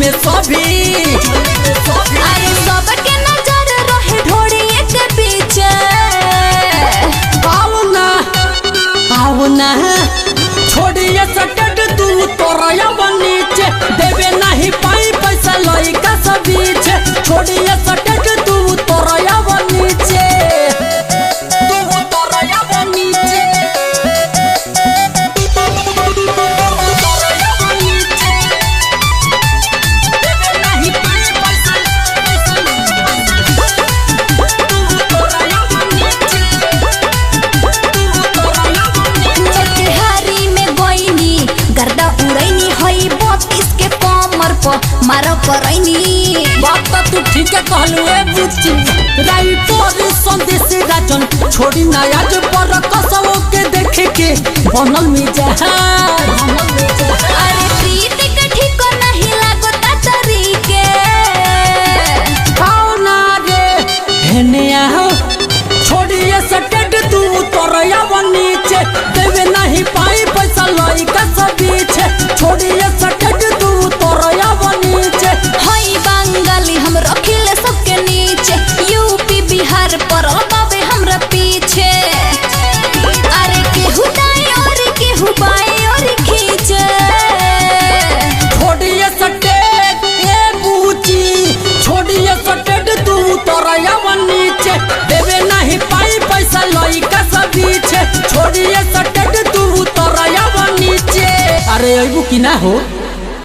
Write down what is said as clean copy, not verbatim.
ले सभी। अरे सबके नजर रहे ढोड़ी के पीछे। आओ ना छोड़िए सटट तू तोरया नीचे देवे नहीं पाई पैसा लइका सब बीच। छोड़िए सटट तू तोरया नीचे मारो करैनी बात तू ठीक है कहलू ए बुच्ची। राइटर संदेश राजन छोड़ी ना आज पर कसवो के देखे के बनल मिजाज। अरे प्रीत के ठीक नहीं लागो तरीके। आओ ना रे हेने आओ छोड़िए सटट तू तोरया नीचे देवे नहीं पाई पैसा लइका सब बीच। छोड़िए सटट तू तोरया हम रखिले सबके नीचे। यूपी बिहार पर बाबे हमरा पीछे। अरे केहू दाएं और केहू बाएं और खींचे। छोड़िए सटेट ए बूची छोड़िए सटेट तू तोरया नीचे देवे नहीं पाई पैसा लइका सब बीच। छोड़िए सटेट तू तोरया नीचे। अरे अबू की ना हो।